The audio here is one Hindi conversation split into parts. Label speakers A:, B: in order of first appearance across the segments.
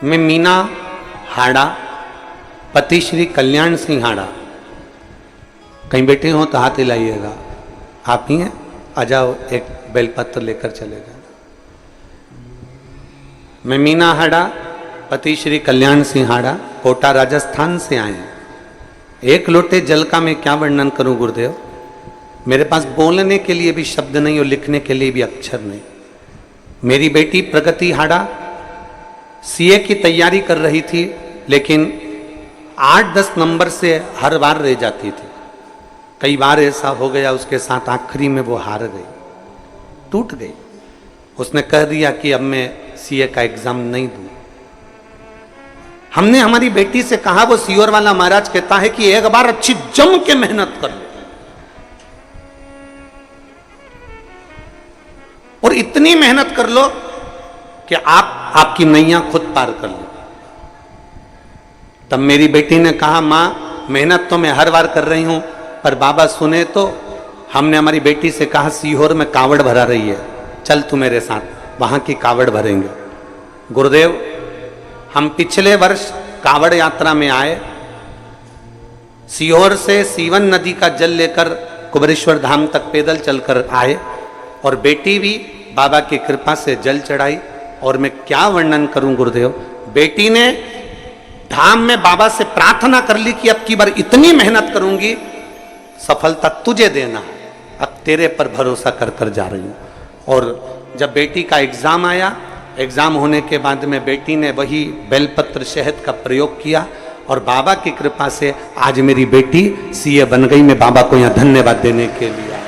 A: मैं मीना हाड़ा, पति श्री कल्याण सिंह हाड़ा। कहीं बैठे हो तो हाथ हिलाइएगा। आप ही हैं? आ जाओ, एक बेलपत्र लेकर चले जाओ। मैं मीना हाड़ा, पति श्री कल्याण सिंह हाड़ा, कोटा राजस्थान से आए हैं। एक लोटे जल का मैं क्या वर्णन करूं गुरुदेव, मेरे पास बोलने के लिए भी शब्द नहीं और लिखने के लिए भी अक्षर नहीं। मेरी बेटी प्रगति हाड़ा सीए की तैयारी कर रही थी, लेकिन 8-10 नंबर से हर बार रह जाती थी। कई बार ऐसा हो गया उसके साथ, आखिरी में वो हार गई, टूट गई। उसने कह दिया कि अब मैं सीए का एग्जाम नहीं दूं। हमने हमारी बेटी से कहा, वो सीओर वाला महाराज कहता है कि एक बार अच्छी जम के मेहनत कर लो, और इतनी मेहनत कर लो कि आपकी नैया खुद पार कर लो। तब मेरी बेटी ने कहा, मां मेहनत तो मैं हर बार कर रही हूं, पर बाबा सुने तो। हमने हमारी बेटी से कहा, सीहोर में कावड़ भरा रही है, चल तू मेरे साथ, वहां की कावड़ भरेंगे। गुरुदेव, हम पिछले वर्ष कावड़ यात्रा में आए, सीहोर से सीवन नदी का जल लेकर कुबेरेश्वर धाम तक पैदल चलकर आए, और बेटी भी बाबा की कृपा से जल चढ़ाई। और मैं क्या वर्णन करूं गुरुदेव, बेटी ने धाम में बाबा से प्रार्थना कर ली कि अब की बार इतनी मेहनत करूंगी, सफलता तुझे देना, अब तेरे पर भरोसा कर कर जा रही हूं। और जब बेटी का एग्जाम आया, एग्जाम होने के बाद में बेटी ने वही बेलपत्र शहद का प्रयोग किया, और बाबा की कृपा से आज मेरी बेटी सीए बन गई। मैं बाबा को यहां धन्यवाद देने के लिए आया।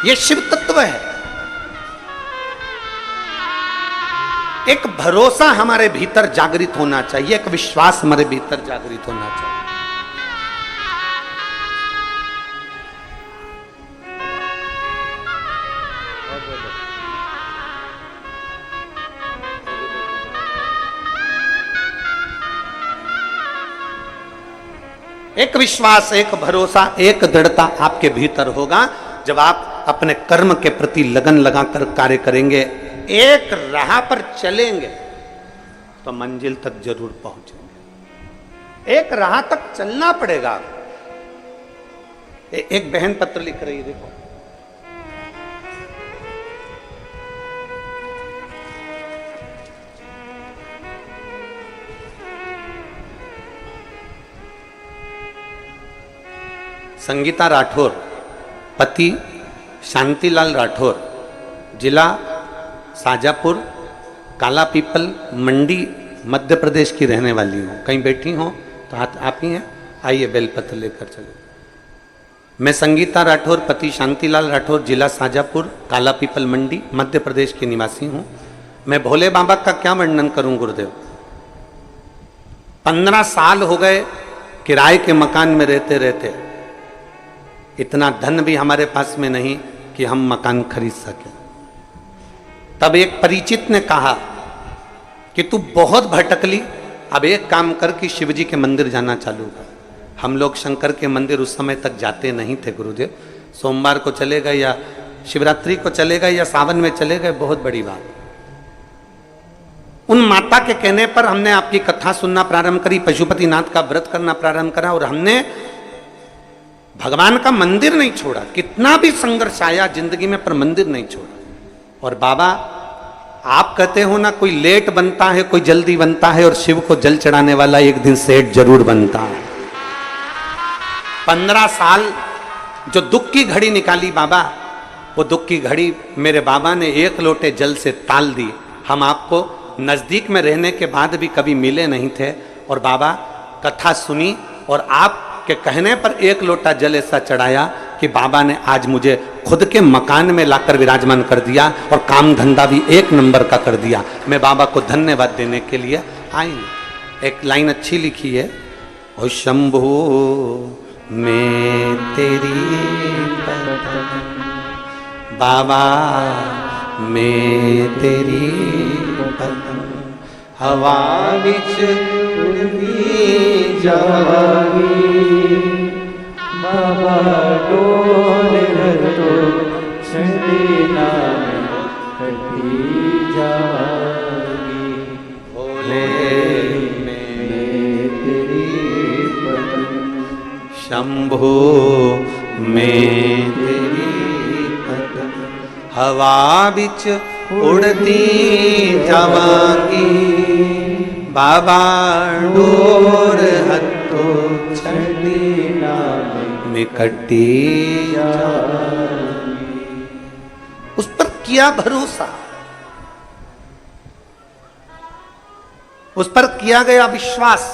A: ये शिव तत्व है। एक भरोसा हमारे भीतर जागृत होना चाहिए, एक विश्वास हमारे भीतर जागृत होना चाहिए। एक विश्वास, एक भरोसा, एक दृढ़ता आपके भीतर होगा जब आप अपने कर्म के प्रति लगन लगाकर कार्य करेंगे, एक राह पर चलेंगे तो मंजिल तक जरूर पहुंचेंगे। एक राह तक चलना पड़ेगा। एक बहन पत्र लिख रही है, देखो। संगीता राठौर, पति शांतिलाल राठौर, जिला साजापुर, काला पीपल मंडी, मध्य प्रदेश की रहने वाली हूँ। कहीं बैठी हो तो हाथ आप ही हैं, आइए बेलपत्र लेकर चलो। मैं संगीता राठौर, पति शांतिलाल राठौर, जिला साजापुर, काला पीपल मंडी, मध्य प्रदेश की निवासी हूँ। मैं भोले बाबा का क्या वर्णन करूँ गुरुदेव। 15 साल हो गए किराए के मकान में रहते रहते। इतना धन भी हमारे पास में नहीं कि हम मकान खरीद सकें। तब एक परिचित ने कहा कि तू बहुत भटकली, अब एक काम कर कि शिवजी के मंदिर जाना चालू कर। हम लोग शंकर के मंदिर उस समय तक जाते नहीं थे गुरुदेव। सोमवार को चले गए या शिवरात्रि को चले गए या सावन में चले गए, बहुत बड़ी बात। उन माता के कहने पर हमने आपकी कथा सुनना प्रारंभ करी, पशुपतिनाथ का व्रत करना प्रारंभ करा, और हमने भगवान का मंदिर नहीं छोड़ा। कितना भी संघर्ष आया जिंदगी में, पर मंदिर नहीं छोड़ा। और बाबा, आप कहते हो ना, कोई लेट बनता है, कोई जल्दी बनता है, और शिव को जल चढ़ाने वाला एक दिन सेठ जरूर बनता है। 15 साल जो दुख की घड़ी निकाली बाबा, वो दुख की घड़ी मेरे बाबा ने एक लोटे जल से ताल दी। हम आपको नजदीक में रहने के बाद भी कभी मिले नहीं थे, और बाबा कथा सुनी, और आप के कहने पर एक लोटा जल ऐसा चढ़ाया कि बाबा ने आज मुझे खुद के मकान में लाकर विराजमान कर दिया, और काम धंधा भी एक नंबर का कर दिया। मैं बाबा को धन्यवाद देने के लिए आई। एक लाइन अच्छी लिखी है, ओ शंभू मैं तेरी बाबा मैं तेरी हवा विच उड़दी जागी, बाबा डोल रतो छंडी नाम कटी जागी। शंभो में तेरी पद हवा बिच उड़ती जावांगी बाबा डोर हथो छड़ी में कटी उस पर किया भरोसा, उस पर किया गया विश्वास,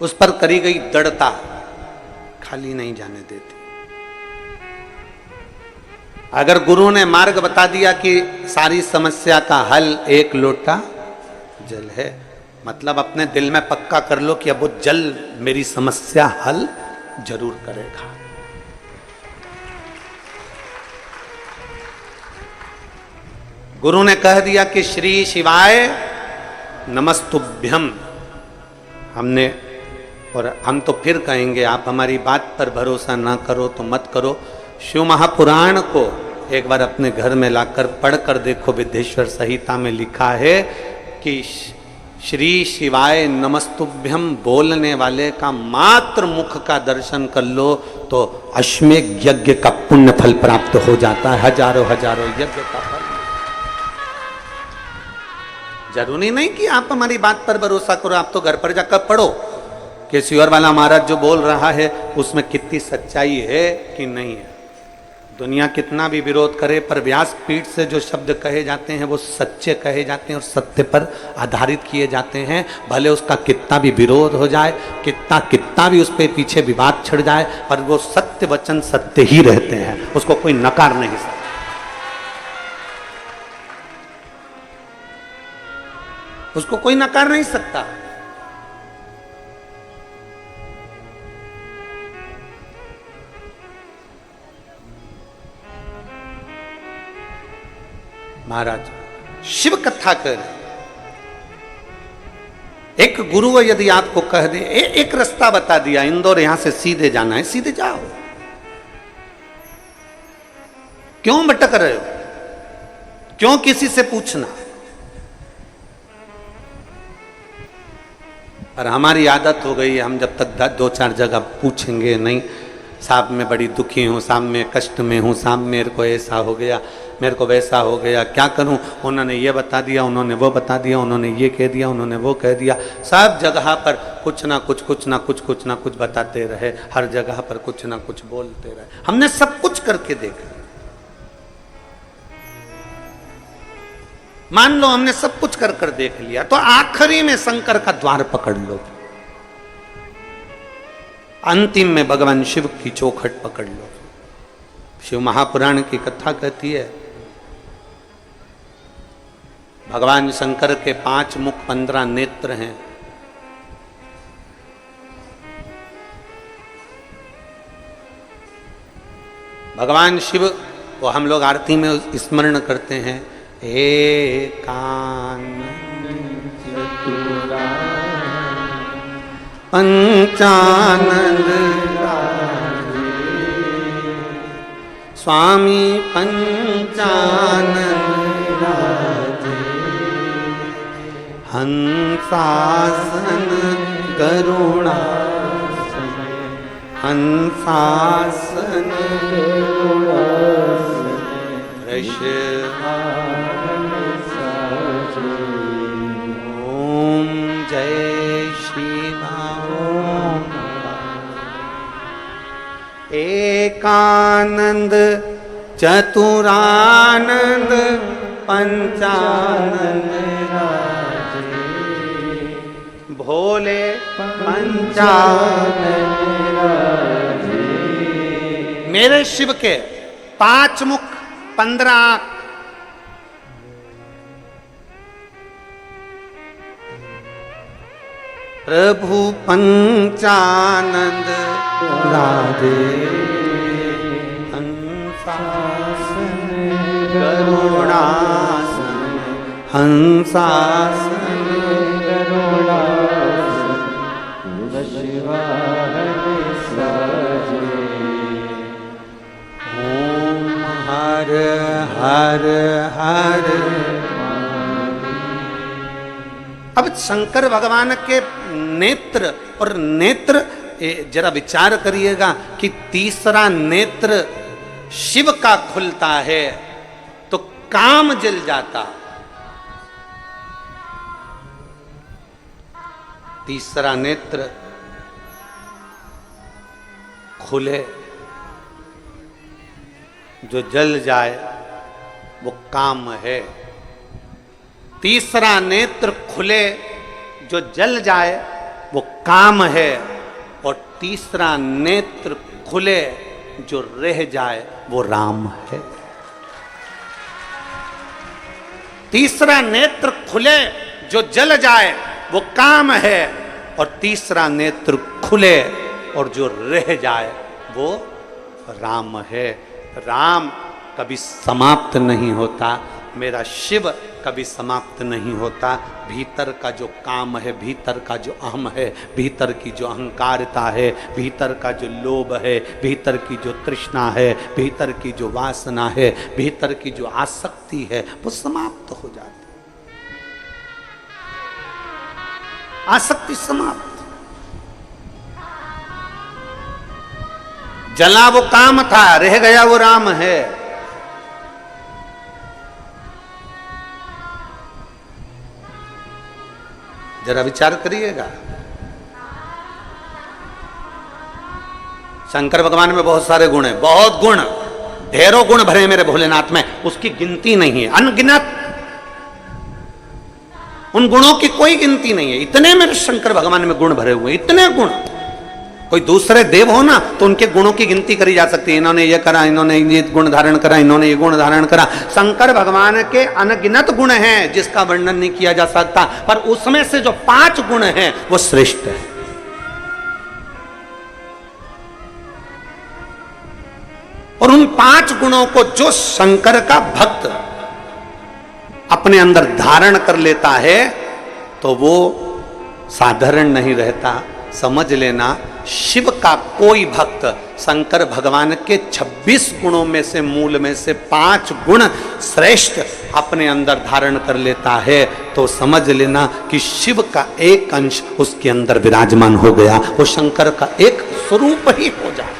A: उस पर करी गई दृढ़ता खाली नहीं जाने देती। अगर गुरु ने मार्ग बता दिया कि सारी समस्या का हल एक लोटा जल है, मतलब अपने दिल में पक्का कर लो कि अब वो जल मेरी समस्या हल जरूर करेगा। गुरु ने कह दिया कि श्री शिवाय नमस्तुभ्यम, हमने, और हम तो फिर कहेंगे आप हमारी बात पर भरोसा ना करो तो मत करो। शिव महापुराण को एक बार अपने घर में लाकर पढ़कर देखो, विद्येश्वर संहिता में लिखा है कि श्री शिवाय नमस्तुभ्यम बोलने वाले का मात्र मुख का दर्शन कर लो तो अश्वमेध यज्ञ का पुण्य फल प्राप्त हो जाता है, हजारों हजारों यज्ञ का फल। जरूरी नहीं कि आप हमारी बात पर भरोसा करो, आप तो घर पर जाकर पढ़ो कि सियोर वाला महाराज जो बोल रहा है उसमें कितनी सच्चाई है कि नहीं है। दुनिया कितना भी विरोध करे पर व्यासपीठ से जो शब्द कहे जाते हैं वो सच्चे कहे जाते हैं और सत्य पर आधारित किए जाते हैं। भले उसका कितना भी विरोध हो जाए, कितना भी उस पर पीछे विवाद छिड़ जाए, पर वो सत्य वचन सत्य ही रहते हैं, उसको कोई नकार नहीं सकता। उसको कोई नकार नहीं सकता। महाराज शिव कथा कर, एक गुरु यदि आपको कह दे, एक रास्ता बता दिया, इंदौर यहां से सीधे जाना है, सीधे जाओ, क्यों भटक रहे हो, क्यों किसी से पूछना। और हमारी आदत हो गई है, हम जब तक दो चार जगह पूछेंगे नहीं, साहब मैं बड़ी दुखी हूँ, साहब मैं कष्ट में हूँ, साहब मेरे को ऐसा हो गया, मेरे को वैसा हो गया, क्या करूं, उन्होंने ये बता दिया, उन्होंने वो बता दिया, उन्होंने ये कह दिया, उन्होंने वो कह दिया। सब जगह पर कुछ ना कुछ बताते रहे, हर जगह पर कुछ ना कुछ बोलते रहे। हमने सब कुछ करके देखा, मान लो हमने सब कुछ कर कर देख लिया, तो आखिरी में शंकर का द्वार पकड़ लो, अंतिम में भगवान शिव की चौखट पकड़ लो। शिव महापुराण की कथा कहती है भगवान शंकर के 5 मुख 15 नेत्र हैं। भगवान शिव को हम लोग आरती में स्मरण करते हैं, पंचानंद स्वामी पंचानंद हंसासन करुणा हंसासन ओम जय शिवाओम। एकानंद चतुरानंद पंचानंद भोले पंचानंद। मेरे शिव के 5 मुख 15 आंख, प्रभु पंचानंद राधे हंसासन करुणासन हंसासन करुणासन शिवाय साजे। ओम हर हर हर। अब शंकर भगवान के नेत्र, और नेत्र जरा विचार करिएगा कि तीसरा नेत्र शिव का खुलता है तो काम जल जाता। तीसरा नेत्र खुले जो जल जाए वो काम है। तीसरा नेत्र खुले जो जल जाए वो काम है, और तीसरा नेत्र खुले जो रह जाए वो राम है। तीसरा नेत्र खुले जो जल जाए वो काम है, और तीसरा नेत्र खुले और जो रह जाए वो राम है। राम कभी समाप्त नहीं होता, मेरा शिव कभी समाप्त नहीं होता। भीतर का जो काम है, भीतर का जो अहम है, भीतर की जो अहंकारता है, भीतर का जो लोभ है, भीतर की जो तृष्णा है, भीतर की जो वासना है, भीतर की जो आसक्ति है, वो समाप्त हो जाती। आसक्ति समाप्त। जला वो काम था, रह गया वो राम है। जरा विचार करिएगा। शंकर भगवान में बहुत सारे गुण हैं, बहुत गुण, ढेरों गुण भरे मेरे भोलेनाथ में, उसकी गिनती नहीं है, अनगिनत। उन गुणों की कोई गिनती नहीं है। इतने मेरे शंकर भगवान में गुण भरे हुए, इतने गुण। कोई दूसरे देव हो ना तो उनके गुणों की गिनती करी जा सकती है, इन्होंने ये करा, इन्होंने ये गुण धारण करा, इन्होंने ये गुण धारण करा। शंकर भगवान के अनगिनत गुण हैं जिसका वर्णन नहीं किया जा सकता, पर उसमें से जो 5 गुण हैं वो श्रेष्ठ है। और उन 5 गुणों को जो शंकर का भक्त अपने अंदर धारण कर लेता है तो वो साधारण नहीं रहता। समझ लेना, शिव का कोई भक्त शंकर भगवान के 26 गुणों में से, मूल में से 5 गुण श्रेष्ठ अपने अंदर धारण कर लेता है तो समझ लेना कि शिव का एक अंश उसके अंदर विराजमान हो गया, वो शंकर का एक स्वरूप ही हो जाए।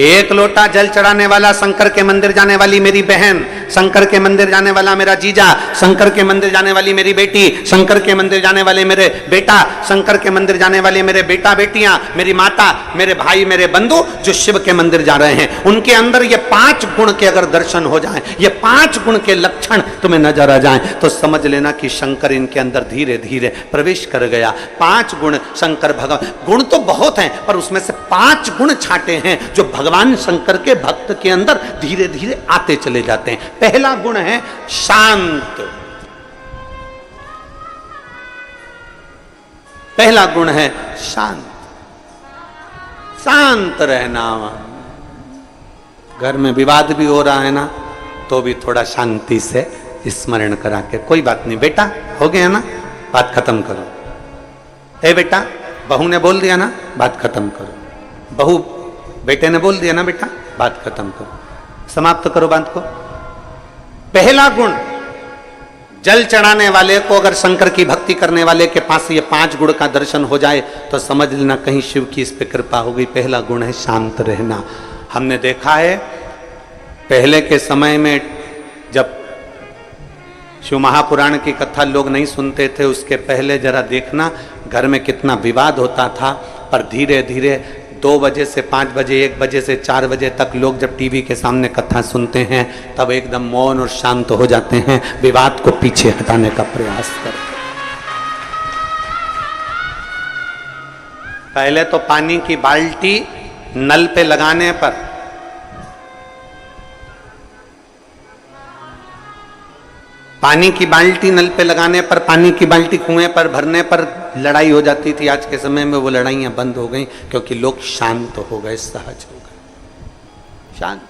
A: एक लोटा जल चढ़ाने वाला शंकर के मंदिर जाने वाली मेरी बहन, शंकर के मंदिर जाने वाला मेरा जीजा, शंकर के मंदिर जाने वाली मेरी बेटी, शंकर के मंदिर जाने वाले मेरे बेटा, शंकर के मंदिर जाने वाले मेरे बेटा बेटियां, मेरी माता, मेरे भाई, मेरे बंधु जो शिव के मंदिर जा रहे हैं, उनके अंदर ये 5 गुण के अगर दर्शन हो जाएं, ये 5 गुण के लक्षण तुम्हें नजर आ जाएं तो समझ लेना कि शंकर इनके अंदर धीरे धीरे प्रवेश कर गया। 5 गुण शंकर भगवान, गुण तो बहुत हैं पर उसमें से 5 गुण छाटे हैं जो भगवान शंकर के भक्त के अंदर धीरे धीरे आते चले जाते हैं। पहला गुण है शांत। पहला गुण है शांत, शांत रहना। घर में विवाद भी हो रहा है ना तो भी थोड़ा शांति से स्मरण करा के, कोई बात नहीं बेटा, हो गया ना, बात खत्म करो। ए बेटा, बहू ने बोल दिया ना, बात खत्म करो। बहू बेटे ने बोल दिया ना बेटा, बात खत्म करो, समाप्त करो बात को। पहला गुण, जल चढ़ाने वाले को अगर शंकर की भक्ति करने वाले के पास ये 5 गुण का दर्शन हो जाए तो समझ लेना कहीं शिव की इस पे कृपा हो गई। पहला गुण है शांत रहना। हमने देखा है पहले के समय में जब शिव महापुराण की कथा लोग नहीं सुनते थे, उसके पहले जरा देखना घर में कितना विवाद होता था, पर धीरे धीरे 2 बजे से 5 बजे, 1 बजे से 4 बजे तक लोग जब टीवी के सामने कथा सुनते हैं तब एकदम मौन और शांत हो जाते हैं, विवाद को पीछे हटाने का प्रयास करते हैं। पहले तो पानी की बाल्टी नल पे लगाने पर, पानी की बाल्टी नल पे लगाने पर, पानी की बाल्टी कुएं पर भरने पर लड़ाई हो जाती थी। आज के समय में वो लड़ाइयां बंद हो गई क्योंकि लोग शांत हो गए, सहज हो गए, शांत,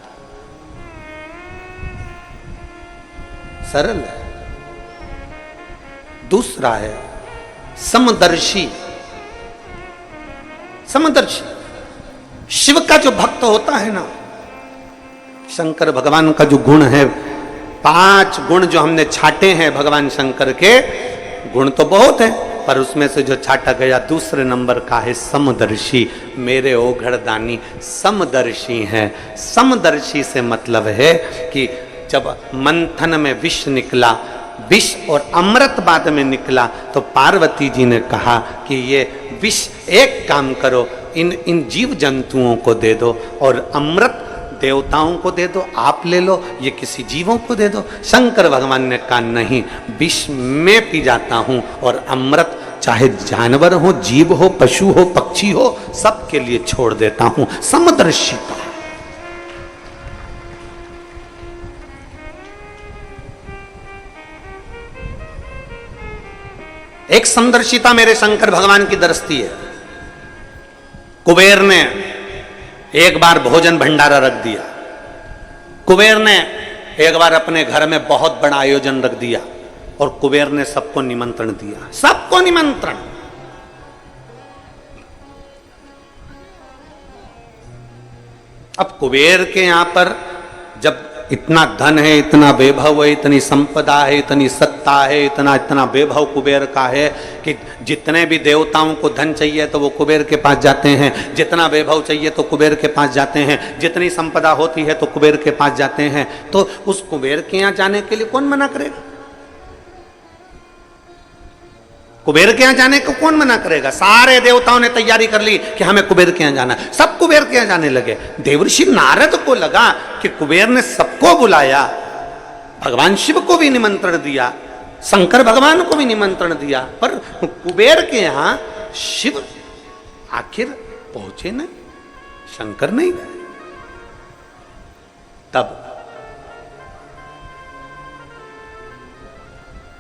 A: सरल है। दूसरा है समदर्शी। समदर्शी शिव का जो भक्त होता है ना, शंकर भगवान का जो गुण है, 5 गुण जो हमने छाटे हैं भगवान शंकर के, गुण तो बहुत हैं पर उसमें से जो छाटा गया दूसरे नंबर का है समदर्शी। मेरे ओघड़दानी समदर्शी हैं। समदर्शी से मतलब है कि जब मंथन में विष निकला, विष और अमृत बाद में निकला, तो पार्वती जी ने कहा कि ये विष एक काम करो, इन जीव जंतुओं को दे दो और अमृत देवताओं को दे दो, आप ले लो, ये किसी जीवों को दे दो। शंकर भगवान ने कहा नहीं, विष मैं पी जाता हूं और अमृत चाहे जानवर हो, जीव हो, पशु हो, पक्षी हो, सबके लिए छोड़ देता हूं। समदर्शिता। एक समदर्शिता मेरे शंकर भगवान की दृष्टि है। कुबेर ने एक बार भोजन भंडारा रख दिया। कुबेर ने एक बार अपने घर में बहुत बड़ा आयोजन रख दिया और कुबेर ने सबको निमंत्रण दिया, सबको निमंत्रण। अब कुबेर के यहां पर जब इतना धन है, इतना वैभव है, इतनी संपदा है, इतनी सत्ता है, इतना इतना वैभव कुबेर का है कि जितने भी देवताओं को धन चाहिए तो वो कुबेर के पास जाते हैं, जितना वैभव चाहिए तो कुबेर के पास जाते हैं, जितनी संपदा होती है तो कुबेर के पास जाते हैं। तो उस कुबेर के यहाँ जाने के लिए कौन मना करेगा? कुबेर के यहाँ जाने को कौन मना करेगा? सारे देवताओं ने तैयारी कर ली कि हमें कुबेर के यहाँ जाना, सब कुबेर के यहाँ जाने लगे। देवर्षि नारद को लगा कि कुबेर ने सबको बुलाया, भगवान शिव को भी निमंत्रण दिया, शंकर भगवान को भी निमंत्रण दिया, पर कुबेर के यहाँ शिव आखिर पहुंचे नहीं, शंकर नहीं गए। तब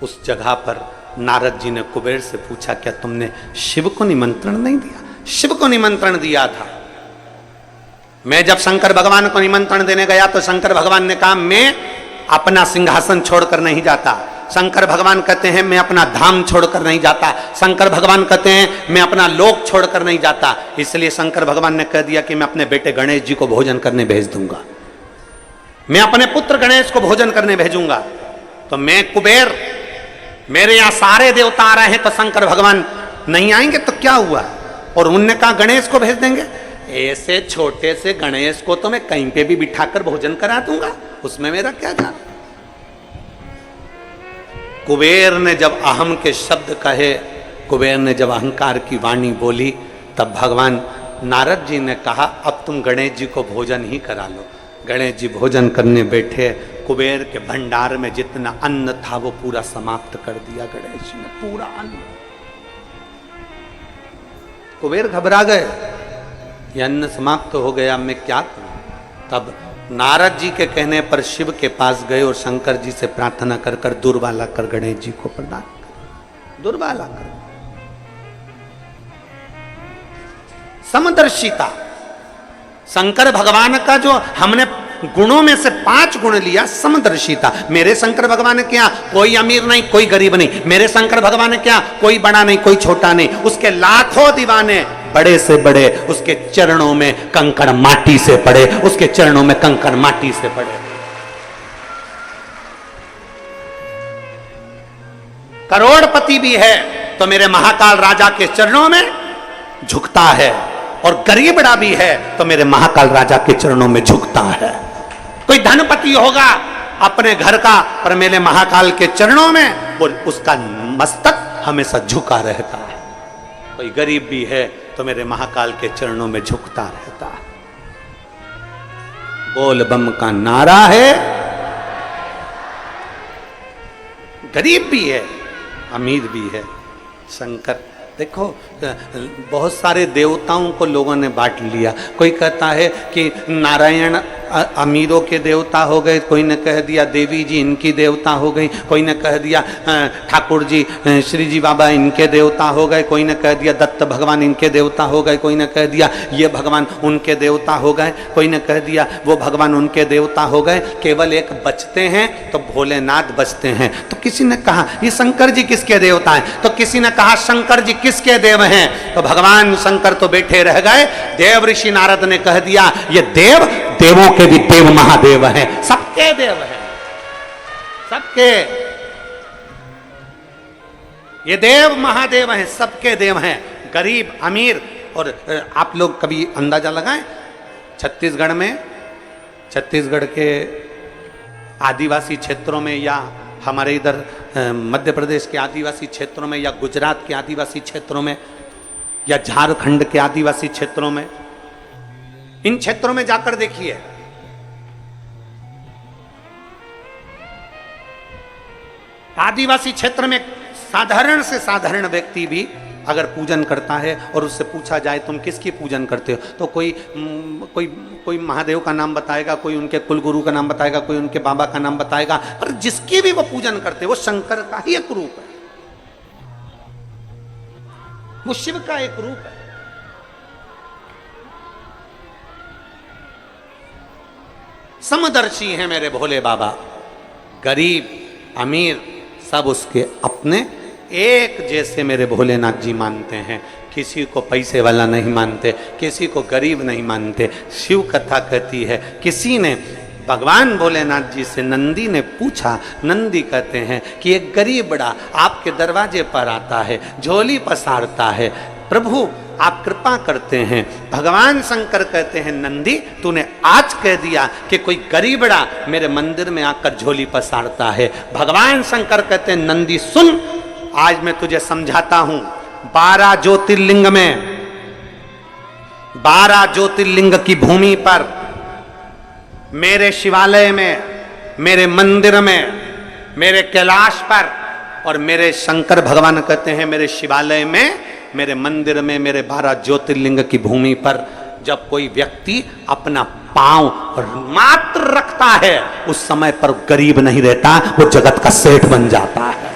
A: उस जगह पर नारद जी ने कुबेर से पूछा, क्या तुमने शिव को निमंत्रण नहीं दिया? शिव को निमंत्रण दिया था। मैं जब शंकर भगवान को निमंत्रण देने गया तो शंकर भगवान ने कहा मैं अपना सिंहासन छोड़कर नहीं जाता। शंकर भगवान कहते हैं मैं अपना धाम छोड़कर नहीं जाता। शंकर भगवान कहते हैं मैं अपना लोक छोड़कर नहीं जाता। इसलिए शंकर भगवान ने कह दिया कि मैं अपने बेटे गणेश जी को भोजन करने भेज दूंगा, मैं अपने पुत्र गणेश को भोजन करने भेजूंगा। तो मैं कुबेर, मेरे यहां सारे देवता आ रहे हैं तो शंकर भगवान नहीं आएंगे तो क्या हुआ? और उनने कहा गणेश को भेज देंगे। ऐसे छोटे से गणेश को तो मैं कहीं पे भी बिठाकर भोजन करा दूंगा, उसमें मेरा क्या जान। कुबेर ने जब अहम के शब्द कहे, कुबेर ने जब अहंकार की वाणी बोली, तब भगवान नारद जी ने कहा अब तुम गणेश जी को भोजन ही करा लो। गणेश जी भोजन करने बैठे, कुबेर के भंडार में जितना अन्न था वो पूरा समाप्त कर दिया गणेश जी ने, पूरा अन्न। कुबेर घबरा गए, ये अन्न समाप्त हो गया, मैं क्या करूं? तब नारद जी के कहने पर शिव के पास गए और शंकर जी से प्रार्थना कर कर दुर्वाला कर गणेश जी को प्रदान कर, दुर्वाला कर। समदर्शिता, शंकर भगवान का जो हमने गुणों में से 5 गुण लिया, समदर्शिता। मेरे शंकर भगवान क्या कोई अमीर नहीं, कोई गरीब नहीं। मेरे शंकर भगवान क्या कोई बड़ा नहीं, कोई छोटा नहीं। उसके लाखों दीवाने, बड़े से बड़े, उसके चरणों में कंकड़ माटी से पड़े, उसके चरणों में कंकड़ माटी से पड़े। करोड़पति भी है तो मेरे महाकाल राजा के चरणों में झुकता है, और गरीबड़ा भी है तो मेरे महाकाल राजा के चरणों में झुकता है। कोई धनपति होगा अपने घर का, पर मेरे महाकाल के चरणों में वो उसका मस्तक हमेशा झुका रहता है। कोई गरीब भी है तो मेरे महाकाल के चरणों में झुकता रहता है। बोल बम का नारा है। गरीब भी है, अमीर भी है। शंकर देखो, बहुत सारे देवताओं को लोगों ने बांट लिया। कोई कहता है कि नारायण अमीरों के देवता हो गए, कोई ने कह दिया देवी जी इनकी देवता हो गई, कोई ने कह दिया ठाकुर जी श्री जी बाबा इनके देवता हो गए, कोई ने कह दिया दत्त भगवान इनके देवता हो गए, कोई ने कह दिया ये भगवान उनके देवता हो गए, कोई ने कह दिया वो भगवान उनके देवता हो गए। केवल एक बचते हैं तो भोलेनाथ बचते हैं। तो किसी ने कहा ये शंकर जी किसके देवता हैं, तो किसी ने कहा शंकर जी किसके देव हैं, तो भगवान शंकर तो बैठे रह गए। देव ऋषि नारद ने कह दिया ये देव देवों के भी देव महादेव हैं, सबके देव हैं, सबके। ये देव महादेव हैं, सबके देव हैं, गरीब अमीर। और आप लोग कभी अंदाजा लगाएं, छत्तीसगढ़ के आदिवासी क्षेत्रों में, या हमारे इधर मध्य प्रदेश के आदिवासी क्षेत्रों में, या गुजरात के आदिवासी क्षेत्रों में, या झारखंड के आदिवासी क्षेत्रों में, इन क्षेत्रों में जाकर देखिए, आदिवासी क्षेत्र में साधारण से साधारण व्यक्ति भी अगर पूजन करता है और उससे पूछा जाए तुम किसकी पूजन करते हो, तो कोई महादेव का नाम बताएगा, कोई उनके कुलगुरु का नाम बताएगा, कोई उनके बाबा का नाम बताएगा, पर जिसकी भी वो पूजन करते वो शंकर का ही एक रूप है, वो शिव का एक रूप है। समदर्शी है मेरे भोले बाबा, गरीब अमीर सब उसके अपने एक जैसे मेरे भोलेनाथ जी मानते हैं। किसी को पैसे वाला नहीं मानते, किसी को गरीब नहीं मानते। शिव कथा कहती है, किसी ने भगवान भोलेनाथ जी से नंदी ने पूछा, नंदी कहते हैं कि एक गरीब बड़ा आपके दरवाजे पर आता है, झोली पसारता है, प्रभु आप कृपा करते हैं। भगवान शंकर कहते हैं, नंदी तूने आज कह दिया कि कोई गरीबड़ा मेरे मंदिर में आकर झोली पसारता है। भगवान शंकर कहते हैं, नंदी सुन, आज मैं तुझे समझाता हूं। 12 ज्योतिर्लिंग में, 12 ज्योतिर्लिंग की भूमि पर, मेरे शिवालय में, मेरे मंदिर में, मेरे कैलाश पर, और मेरे शंकर भगवान कहते हैं मेरे शिवालय में, मेरे मंदिर में, मेरे 12 ज्योतिर्लिंग की भूमि पर जब कोई व्यक्ति अपना पांव मात्र रखता है, उस समय पर गरीब नहीं रहता, वो जगत का सेठ बन जाता है।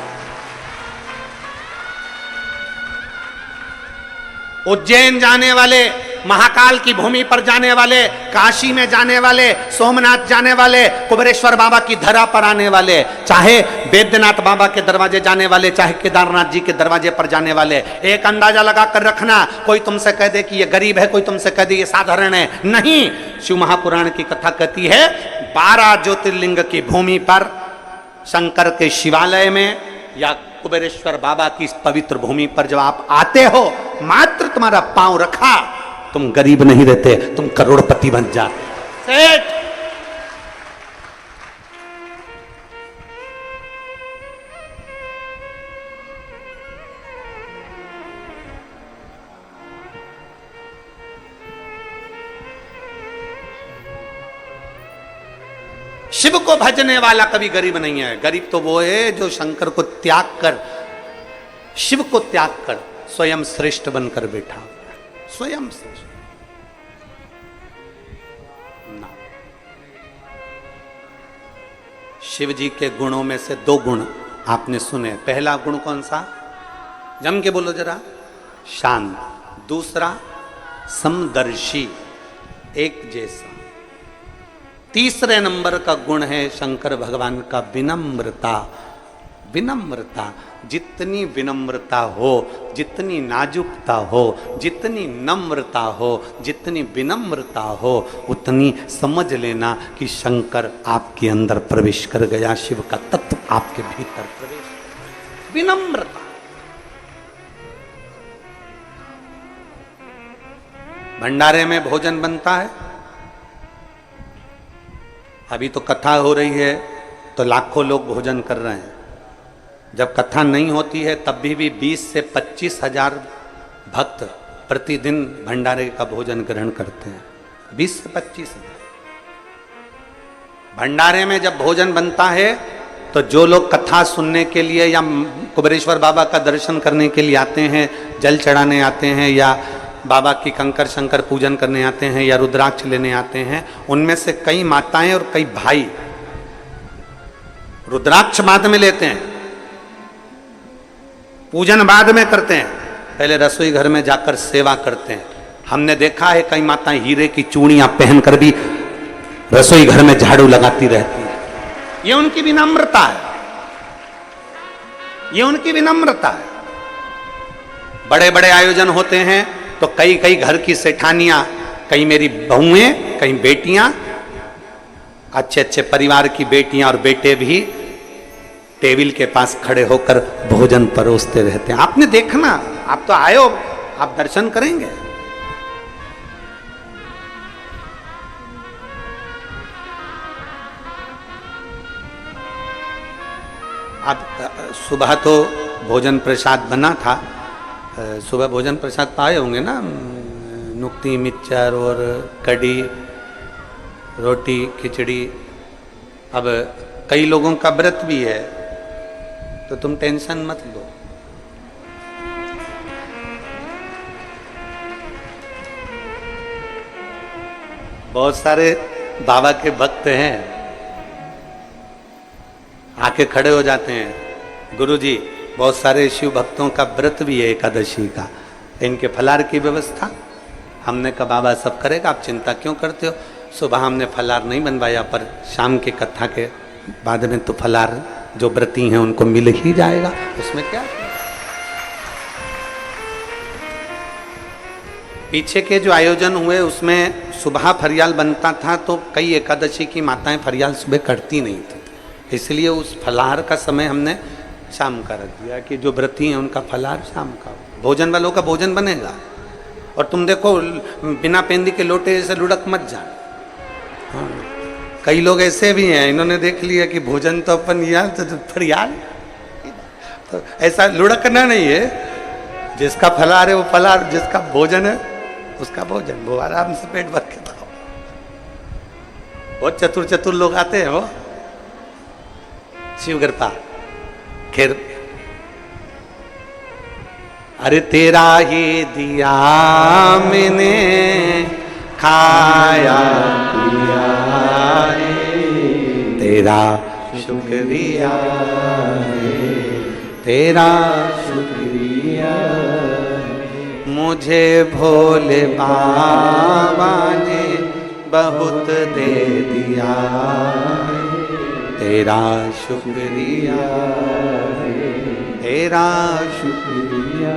A: उज्जैन जाने वाले, महाकाल की भूमि पर जाने वाले, काशी में जाने वाले, सोमनाथ जाने वाले, कुबेरेश्वर बाबा की धरा पर आने वाले, चाहे बैद्यनाथ बाबा के दरवाजे जाने वाले, चाहे केदारनाथ जी के दरवाजे पर जाने वाले, एक अंदाजा लगा कर रखना, कोई तुमसे कह दे कि ये गरीब है, कोई तुमसे कह दे ये साधारण है, नहीं। शिव महापुराण की कथा कहती है, 12 ज्योतिर्लिंग की भूमि पर, शंकर के शिवालय में या कुबेरेश्वर बाबा की इस पवित्र भूमि पर जब आप आते हो, मात्र तुम्हारा पांव रखा, तुम गरीब नहीं रहते, तुम करोड़पति बन जाते, सेठ। शिव को भजने वाला कभी गरीब नहीं है। गरीब तो वो है जो शंकर को त्याग कर, शिव को त्याग कर स्वयं श्रेष्ठ बनकर बैठा, स्वयं श्रेष्ठ। शिव जी के गुणों में से 2 गुण आपने सुने। पहला गुण कौन सा? जम के बोलो जरा। शांत। दूसरा समदर्शी, एक जैसा। तीसरे नंबर का गुण है शंकर भगवान का विनम्रता। विनम्रता, जितनी विनम्रता हो, जितनी नाजुकता हो, जितनी नम्रता हो, जितनी विनम्रता हो, उतनी समझ लेना कि शंकर आपके अंदर प्रवेश कर गया, शिव का तत्व आपके भीतर प्रवेश। विनम्रता। भंडारे में भोजन बनता है, अभी तो कथा हो रही है तो लाखों लोग भोजन कर रहे हैं। जब कथा नहीं होती है तब भी 20 से 25 हजार भक्त प्रतिदिन भंडारे का भोजन ग्रहण करते हैं। 20 से 25 हजार। भंडारे में जब भोजन बनता है तो जो लोग कथा सुनने के लिए या कुबेरेश्वर बाबा का दर्शन करने के लिए आते हैं, जल चढ़ाने आते हैं, या बाबा की कंकर शंकर पूजन करने आते हैं, या रुद्राक्ष लेने आते हैं, उनमें से कई माताएं और कई भाई रुद्राक्ष बाद में लेते हैं, पूजन बाद में करते हैं, पहले रसोई घर में जाकर सेवा करते हैं। हमने देखा है कई माताएं हीरे की चूड़ियां पहनकर भी रसोई घर में झाड़ू लगाती रहती हैं। ये उनकी विनम्रता है, ये उनकी विनम्रता है। बड़े बड़े आयोजन होते हैं तो कई कई घर की सेठानियां, कई मेरी बहुएं, कई बेटियां, अच्छे अच्छे परिवार की बेटियां और बेटे भी टेबल के पास खड़े होकर भोजन परोसते रहते हैं। आपने देखना, आप तो आए हो, आप दर्शन करेंगे। अब सुबह तो भोजन प्रसाद बना था, सुबह भोजन प्रसाद पाए होंगे ना, नुक्ती मिक्सचर और कढ़ी, रोटी, खिचड़ी। अब कई लोगों का व्रत भी है, तो तुम टेंशन मत लो। बहुत सारे बाबा के भक्त हैं, आके खड़े हो जाते हैं, गुरुजी बहुत सारे शिव भक्तों का व्रत भी है एकादशी का, इनके फलार की व्यवस्था। हमने कहा बाबा सब करेगा, आप चिंता क्यों करते हो। सुबह हमने फलार नहीं बनवाया, पर शाम की कथा के बाद में तो फलार जो व्रती हैं उनको मिल ही जाएगा, उसमें क्या। पीछे के जो आयोजन हुए उसमें सुबह फरियाल बनता था, तो कई एकादशी की माताएं फरियाल सुबह करती नहीं थी, इसलिए उस फलाहार का समय हमने शाम का रख दिया कि जो व्रती हैं उनका फलाहार शाम का, भोजन वालों का भोजन बनेगा। और तुम देखो बिना पेंदी के लोटे जैसे लुढ़क मत जाना। हाँ, कई लोग ऐसे भी हैं, इन्होंने देख लिया कि भोजन तो अपन यार तो फरियाल, तो ऐसा लुढ़कना नहीं है। जिसका फलाहार है वो फलाहार, जिसका भोजन है उसका भोजन, वो आराम से पेट भर के खाओ। बहुत चतुर चतुर लोग आते हैं, वो शिव कृपा। खैर, अरे तेरा ही दिया मैंने खाया पिया रे, तेरा शुक्रिया रे, तेरा शुक्रिया रे, मुझे भोले बाबा ने बहुत दे दिया, तेरा शुक्रिया रे, तेरा शुक्रिया।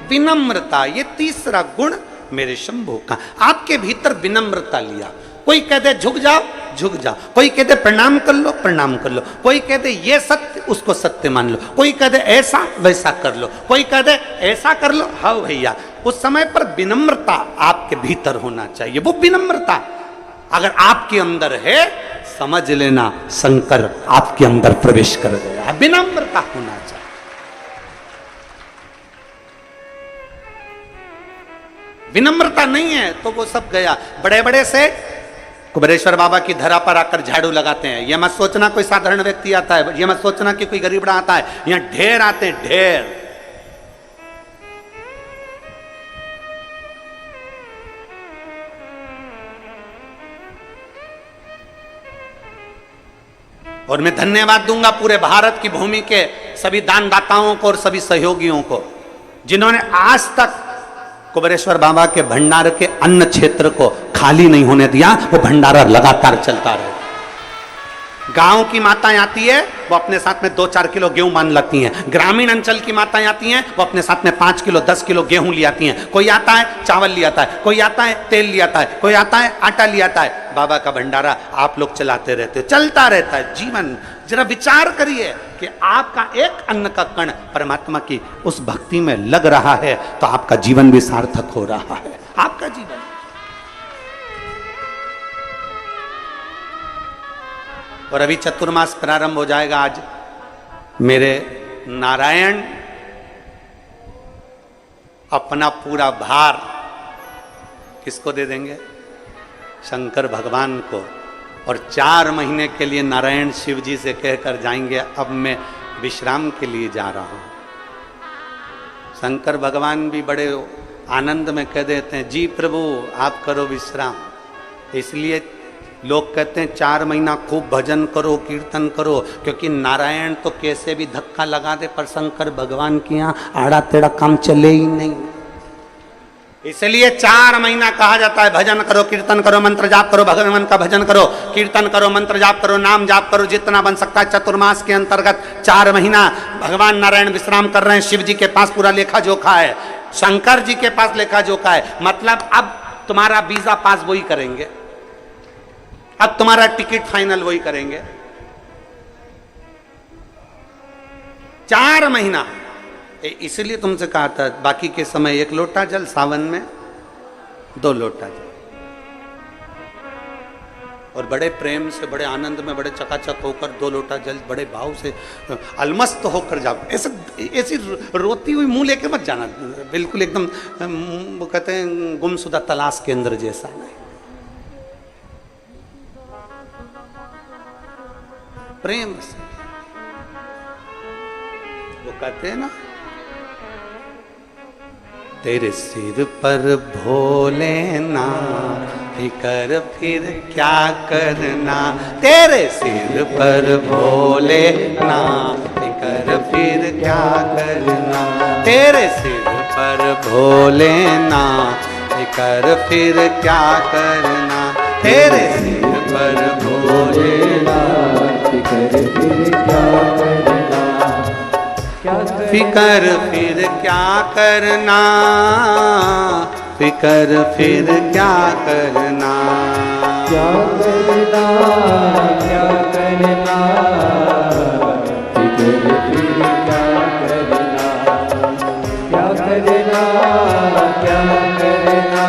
A: विनम्रता, ये तीसरा गुण मेरे शंभू का। आपके भीतर विनम्रता लिया। कोई कह दे झुक जाओ, झुक जाओ। कोई कह दे प्रणाम कर लो, प्रणाम कर लो। कोई कह दे ये सत्य, उसको सत्य मान लो। कोई कह दे ऐसा, वैसा कर लो। कोई कह दे ऐसा कर लो, हाँ भैया। उस समय पर विनम्रता आपके भीतर होना चाहिए। वो विनम्रता अगर आपके अंदर है, समझ लेना शंकर आपके अंदर प्रवेश कर गया। विनम्रता होना चाहिए। विनम्रता नहीं है तो वो सब गया। बड़े बड़े से कुबेरेश्वर बाबा की धरा पर आकर झाड़ू लगाते हैं। ये मत सोचना कोई साधारण व्यक्ति आता है, ये मत सोचना कि कोई गरीबड़ा आता है। यहां ढेर आते हैं, ढेर। और मैं धन्यवाद दूंगा पूरे भारत की भूमि के सभी दानदाताओं को और सभी सहयोगियों को, जिन्होंने आज तक कुबेरेश्वर बाबा के भंडार के अन्न क्षेत्र को खाली नहीं होने दिया। वो भंडारा लगातार चलता रहे। गांव की माताएं आती है, वो अपने साथ में 2-4 किलो गेहूं मान लाती हैं। ग्रामीण अंचल की माताएं आती हैं, वो अपने साथ में 5 किलो 10 किलो गेहूं ले आती हैं। कोई आता है चावल ले आता है, कोई आता है तेल ले आता है, कोई आता है आटा ले आता है। बाबा का भंडारा आप लोग चलाते रहते हो, चलता रहता है जीवन। जरा विचार करिए कि आपका एक अन्न का कण परमात्मा की उस भक्ति में लग रहा है तो आपका जीवन भी सार्थक हो रहा है। आपका जीवन। और अभी चतुर्मास प्रारंभ हो जाएगा। आज मेरे नारायण अपना पूरा भार किसको दे देंगे? शंकर भगवान को। और 4 महीने के लिए नारायण शिव जी से कहकर जाएंगे अब मैं विश्राम के लिए जा रहा हूं। शंकर भगवान भी बड़े आनंद में कह देते हैं जी प्रभु आप करो विश्राम। इसलिए लोग कहते हैं 4 महीना खूब भजन करो, कीर्तन करो, क्योंकि नारायण तो कैसे भी धक्का लगा दे पर शंकर भगवान के यहाँ आड़ा टेढ़ा काम चले ही नहीं। इसलिए 4 महीना कहा जाता है भजन करो, कीर्तन करो, मंत्र जाप करो, भगवान का भजन करो, कीर्तन करो, मंत्र जाप करो, नाम जाप करो, जितना बन सकता है। चतुर्मास के अंतर्गत 4 महीना भगवान नारायण विश्राम कर रहे हैं। शिव जी के पास पूरा लेखा जोखा है, शंकर जी के पास लेखा जोखा है। मतलब अब तुम्हारा वीजा पास वही करेंगे, अब तुम्हारा टिकट फाइनल वही करेंगे। 4 महीना। इसलिए तुमसे कहा था बाकी के समय 1 लोटा जल, सावन में 2 लोटा जल। और बड़े प्रेम से, बड़े आनंद में, बड़े चकाचक होकर 2 लोटा जल बड़े भाव से अलमस्त होकर जाओ। ऐसी रोती हुई मुंह लेके मत जाना, बिल्कुल एकदम वो कहते हैं गुमशुदा तलाश के अंदर जैसा नहीं। प्रेम से वो कहते हैं ना, तेरे सिर पर भोलेनाथ फिकर फिर क्या करना, तेरे सिर पर भोलेनाथ फिकर फिर क्या करना, तेरे सिर पर भोलेनाथ फिकर फिर क्या करना, तेरे सिर पर भोलेनाथ फिकर फिर क्या करना, फिकर फिर क्या करना, फिकर फिर क्या करना,
B: क्या करना, क्या करना, फिकर फिर क्या करना, क्या करना, क्या करना,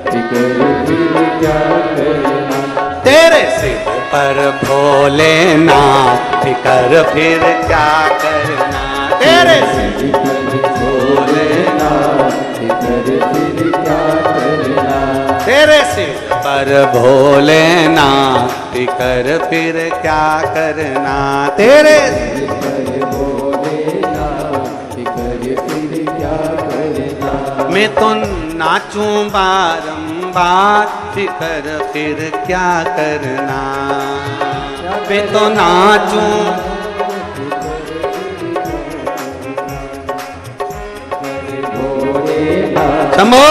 B: फिकर फिर क्या करना,
A: तेरे सिर पर भोलेनाथ फिकर फिर क्या करना, तेरे सिर पर भोलेनाथ
B: फिकर फिर क्या करना,
A: तेरे सिर पर भोलेनाथ फिकर फिर क्या करना, तेरे सिर
B: पर भोलेनाथ फिकर फिर क्या करना,
A: मैं तो नाचूं बारंबार फिकर फिर क्या करना, मैं तो नाचूं शंभो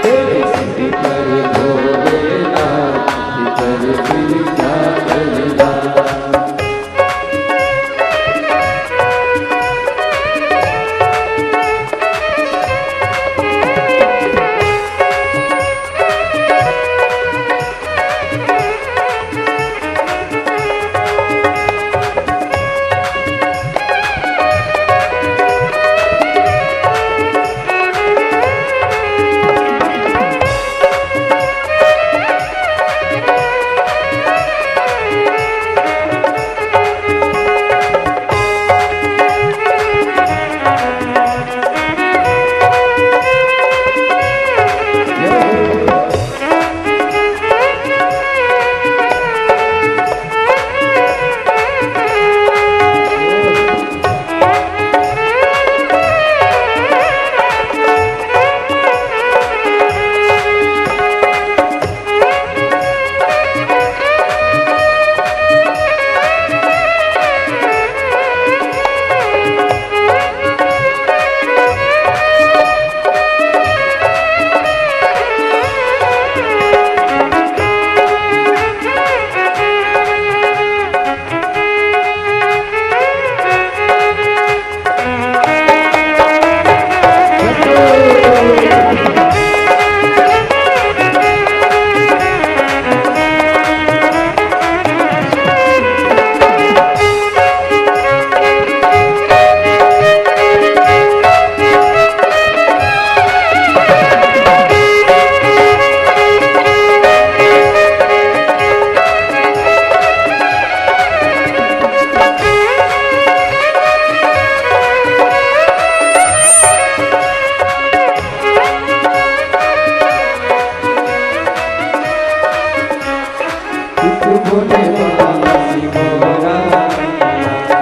B: तेरे सिर पर भोलेनाथ फिकर फिर क्या करना,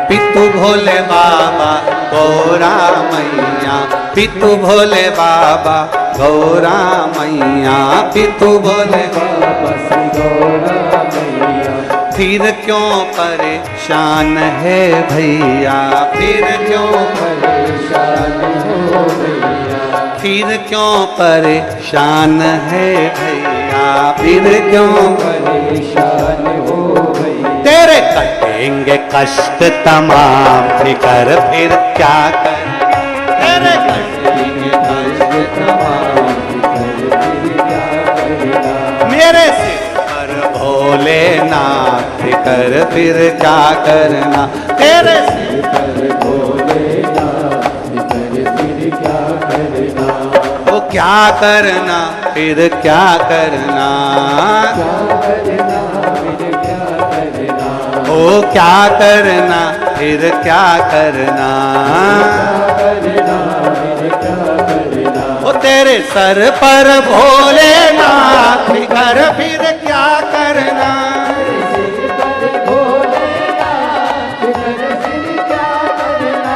A: पितु भोले बाबा गौरा मैया, पितु भोले बाबा गौरा मैया, पितु भोले
B: बाबा श्री गौरा मैया,
A: फिर क्यों परेशान है भैया, फिर क्यों
B: परेशान हो भैया,
A: फिर क्यों परेशान है भैया, फिर क्यों
B: परेशान हो भैया,
A: तेरे कटेंगे कष्ट तमाम फिकर फिर क्या कर, तेरे कटेंगे कष्ट
B: तमाम फिकर फिर क्या करना,
A: मेरे सिर पर भोलेनाथ फिकर फिर क्या करना, तेरे
B: सिर पर भोलेनाथ कर फिर क्या करना,
A: वो क्या करना फिर क्या करना,
B: क्या करना फिर क्या करना,
A: ओ क्या करना फिर क्या करना,
B: करना फिर क्या करना,
A: ओ तेरे सर पर भोलेनाथ कर फिर क्या करना,
B: सिर पर भोलेनाथ कर फिर क्या करना,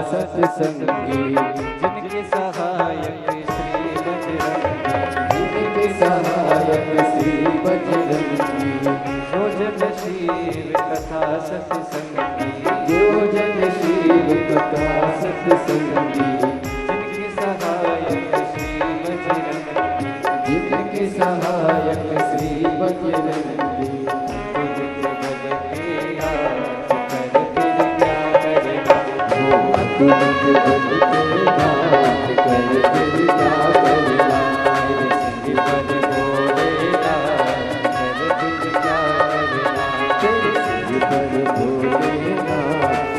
B: सत्संगी जिनके सहायक श्री बजरंगी, जिनके सहायक श्री बजरंगी, जो जन शिव कथा सत्संगी, जो जन शिव कथा सत्संगी, जिनके सहायक श्री बजरंगी, जिनके सहायक श्री बजरंगी, तुझे बल के नाथ कर फिर क्या करना, तेरे सिर पर भोलेनाथ कर फिर क्या करना, तेरे सिर पर भोलेनाथ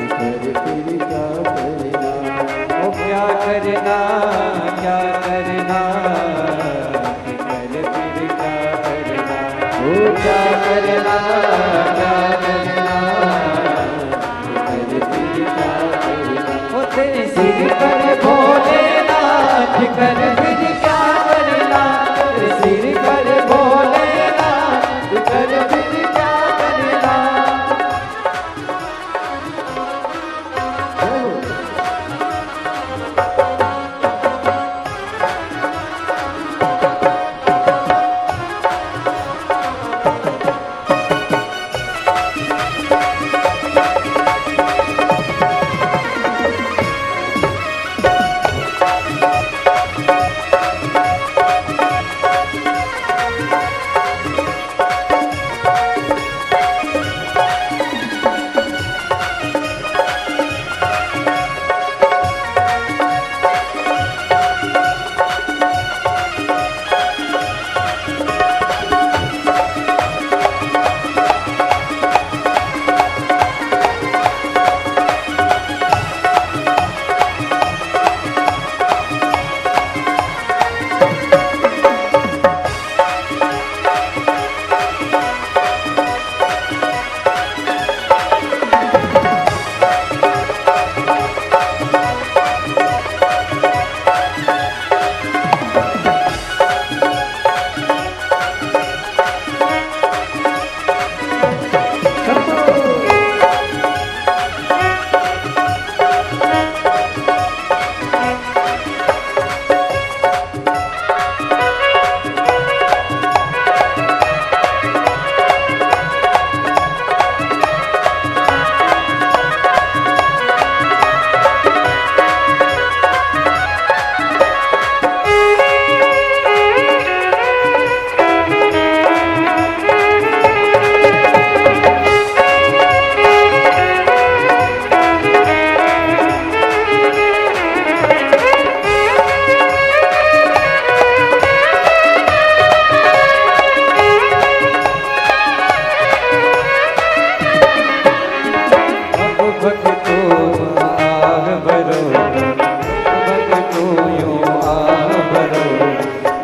B: कर फिर क्या करना, ओ क्या करना क्या करना, कर फिर क्या करना, ओ क्या करना क्या करना, कर फिर क्या करना, तेरे सिर पर भोलेनाथ कर फिर क्या करना, तेरे सिर पर भोलेनाथ कर फिर क्या करना।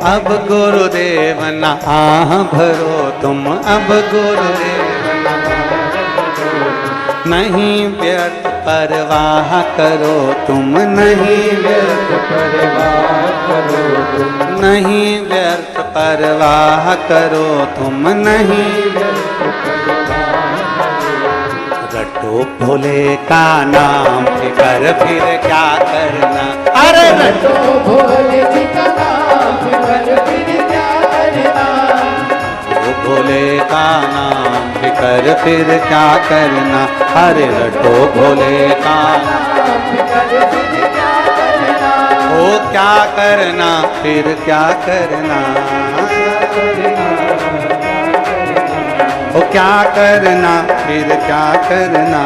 A: अब गुरुदेव न आह भरो तुम, अब गुरुदेव न नहीं व्यर्थ परवाह करो तुम, नहीं व्यर्थ परवाह करो तुम, नहीं व्यर्थ परवाह करो तुम, नहीं व्यर्थ परवाह करो। रटो भोले का नाम फिकर फिर क्या करना, अरे
B: रटो भोले जी का नाम फिकर फिर क्या करना,
A: भोले का नाम फिकर फिर क्या करना, अरे रटो भोले का
B: नाम फिकर फिर क्या करना,
A: ओ क्या करना फिर क्या करना, ओ क्या करना फिर क्या करना।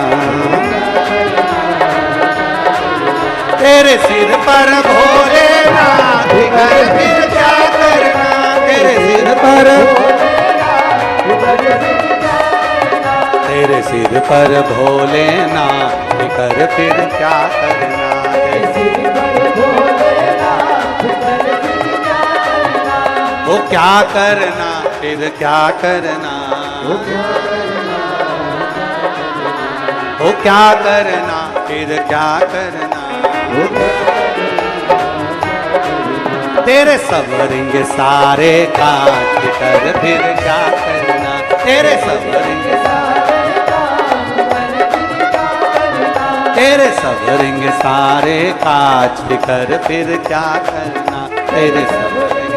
A: तेरे सिर पर भोलेनाथ फिकर फिर क्या करना, तेरे सिर पर, तेरे सिर पर भोलेनाथ फिकर फिर क्या करना, वो क्या करना फिर क्या करना, वो क्या करना फिर क्या करना। तेरे सबरेंगे सारे काज फिकर फिर क्या करना, तेरे सबरेंगे तेरे सबरेंगे सारे काज फिकर फिर क्या करना, तेरे सबरेंगे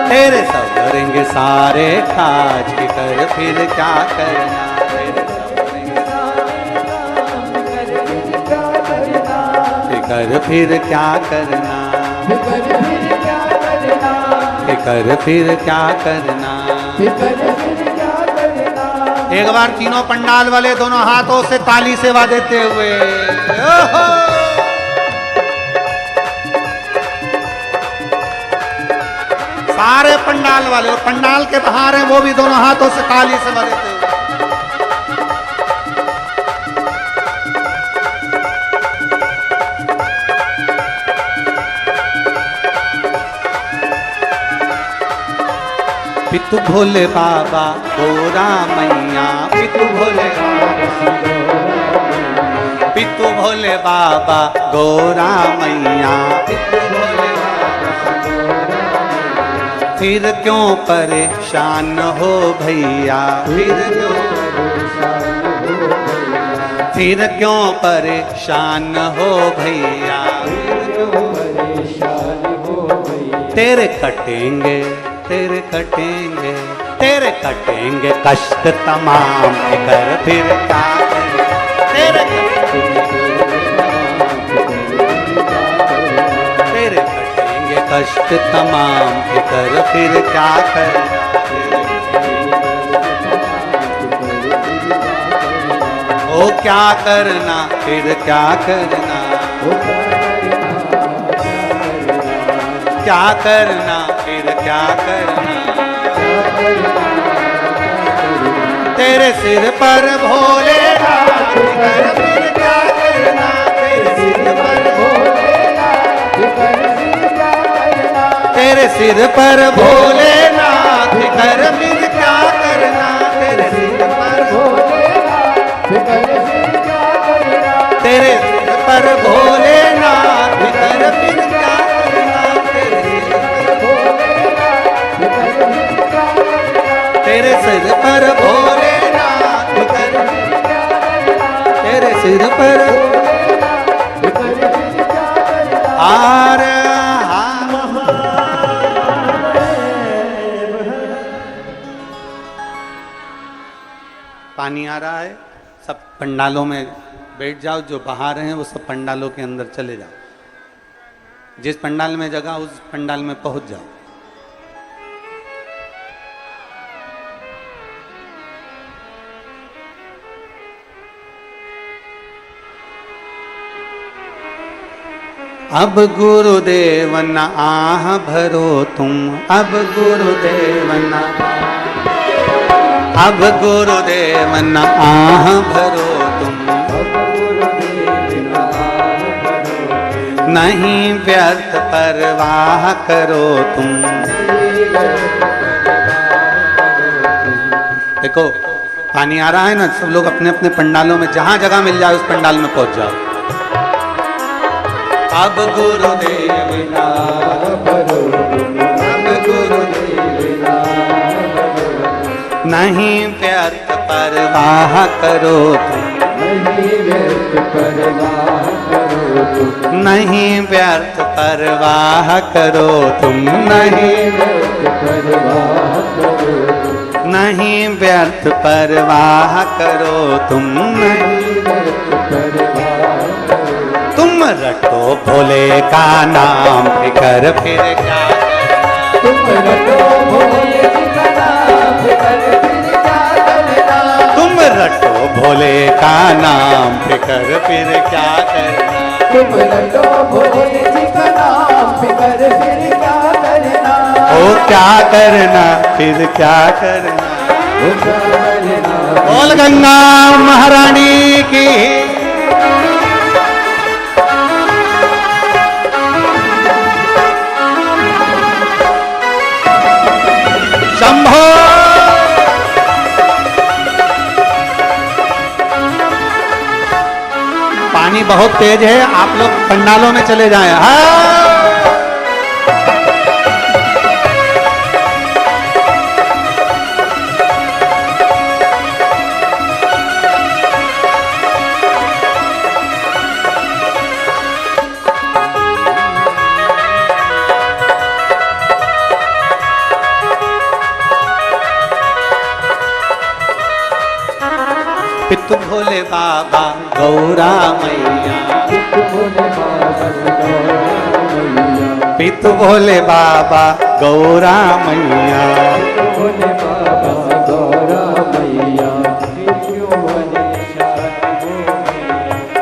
A: तेरे सबरेंगे सारे काज फिकर फिर क्या करना, तेरे फिकर फिर क्या करना, फिकर फिर क्या करना। एक बार तीनों पंडाल वाले दोनों हाथों से ताली सेवा देते हुए, ओहो! सारे पंडाल वाले और पंडाल के बाहर हैं वो भी दोनों हाथों से ताली सेवा देते हुए। पितु भोले बाबा गोरा मैया, पितु भोले पितु भोले बाबा गोरा मैया, पितु भोले फिर क्यों परेशान हो भैया, फिर क्यों परेशान हो भैया, तेरे कटेंगे तेरे कटेंगे तेरे कटेंगे कष्ट तमाम फिकर फिर क्या करें, तेरे कटेंगे कष्ट तमाम फिकर फिर क्या करें। ओ क्या करना फिर क्या करना, क्या करना फिर क्या करना। तेरे सिर पर भोलेनाथ फिकर फिर क्या करना, तेरे सिर पर भोलेनाथ फिकर फिर क्या करना, तेरे सिर पर भोलेनाथ फिकर फिर क्या करना, तेरे सिर पर भोलेनाथ फिकर फिर क्या करना, तेरे सिर पर भोलेनाथ फिकर फिर क्या करना, तेरे सिर पर भोलेनाथ फिकर तेरे सिर पर आर पानी आ रहा है। सब पंडालों में बैठ जाओ, जो बाहर हैं वो सब पंडालों के अंदर चले जाओ। जिस पंडाल में जगह उस पंडाल में पहुंच जाओ। अब गुरुदेव न आह भरो तुम, अब गुरुदेव न, अब गुरुदेव न आह भरो तुम, नहीं व्यर्थ परवाह करो तुम। देखो पानी आ रहा है ना, सब लोग अपने अपने पंडालों में जहां जगह मिल जाए उस पंडाल में पहुंच जाओ। अब गुरुदेव ना भरो, अब गुरुदेव ना भरो, नहीं व्यर्थ परवाह करो तुम,
B: नहीं व्यर्थ परवाह करो तुम,
A: नहीं व्यर्थ परवाह करो तुम, नहीं
B: व्यर्थ परवाह करो तुम,
A: नहीं व्यर्थ परवाह करो तुम,
B: नहीं व्यर्थ परवाह करो
A: तुम रटो भोले का नाम फिकर फिर क्या करना,
B: तुम रटो भोले का नाम फिकर फिर क्या करना,
A: तुम रटो भोले का नाम फिकर फिर क्या करना,
B: तुम रटो भोले का नाम फिकर फिर क्या करना,
A: ओ क्या करना फिर क्या करना।
B: ओ क्या करना।
A: बोल गंगा महारानी की। शंभो। पानी बहुत तेज है, आप लोग पंडालों में चले जाएं। हाँ। पितु भोले बाबा गौरा मैया, पितु भोले बाबा गौरा मैया,
B: भोले बाबा गौरा मैया,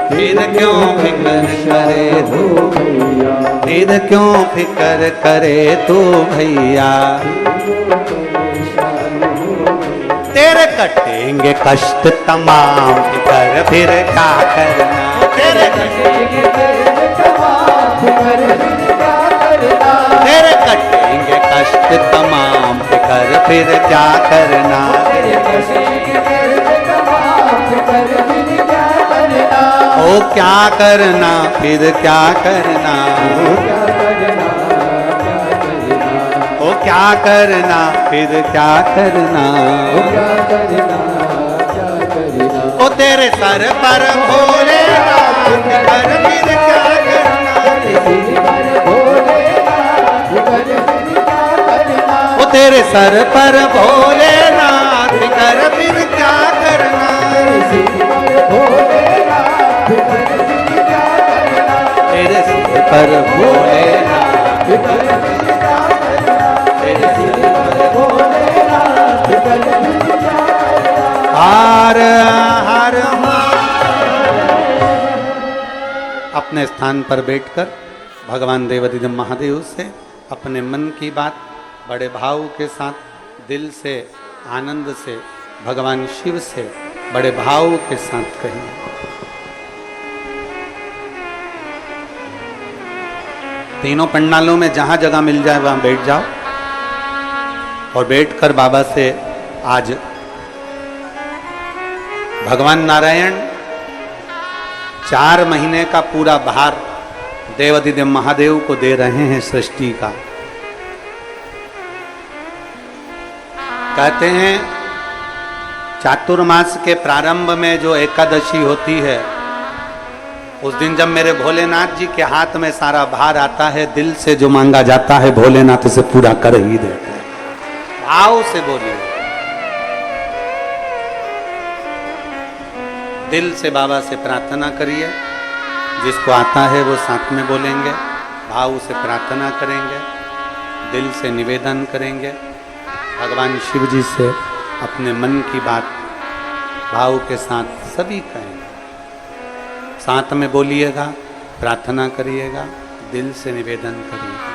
A: फिर क्यों फिक्र करे तू
B: भैया,
A: फिर क्यों फिक्र करे तू भैया, तेरे कटेंगे कष्ट तमाम फिकर फिर क्या करना, तेरे
B: कटेंगे तमाम फिकर फिर क्या करना,
A: तेरे कटेंगे कष्ट तमाम फिकर फिर क्या करना,
B: तेरे कटेंगे तमाम फिकर फिर क्या करना,
A: ओ क्या करना फिर क्या करना,
B: क्या करना, क्या करना,
A: ओ क्या करना फिर क्या करना,
B: क्या करना, क्या करना,
A: ओ तेरे सर पर भोलेनाथ फिकर फिर क्या करना, ओ तेरे सर पर भोलेनाथ फिकर फिर क्या करना, तेरे सिर पर भोलेनाथ, तेरे सिर पर हर हर अपने स्थान पर बैठकर भगवान देवाधिदेव महादेव से अपने मन की बात बड़े भाव के साथ दिल से आनंद से भगवान शिव से बड़े भाव के साथ कहिए। तीनों पंडालों में जहां जगह मिल जाए वहां बैठ जाओ और बैठकर बाबा से आज भगवान नारायण 4 महीने का पूरा भार देवाधिदेव महादेव को दे रहे हैं सृष्टि का। कहते हैं चातुर्मास के प्रारंभ में जो एकादशी होती है उस दिन जब मेरे भोलेनाथ जी के हाथ में सारा भार आता है, दिल से जो मांगा जाता है भोलेनाथ उसे पूरा कर ही देते हैं। भाव से बोलिए, दिल से बाबा से प्रार्थना करिए। जिसको आता है वो साथ में बोलेंगे, भाव से प्रार्थना करेंगे, दिल से निवेदन करेंगे, भगवान शिव जी से अपने मन की बात भाव के साथ सभी कहेंगे। साथ में बोलिएगा, प्रार्थना करिएगा, दिल से निवेदन करिएगा।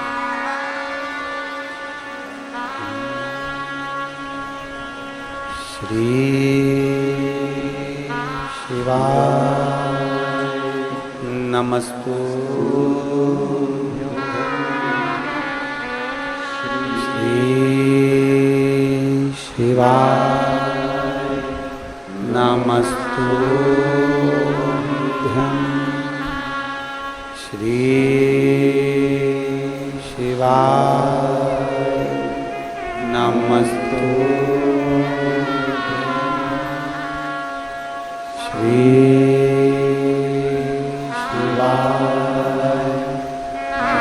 A: श्री शिवाय नमस्तु शिवाय नमस्तुभ्यं श्री शिवाय नमस्तुभ्यं श्री शिवाय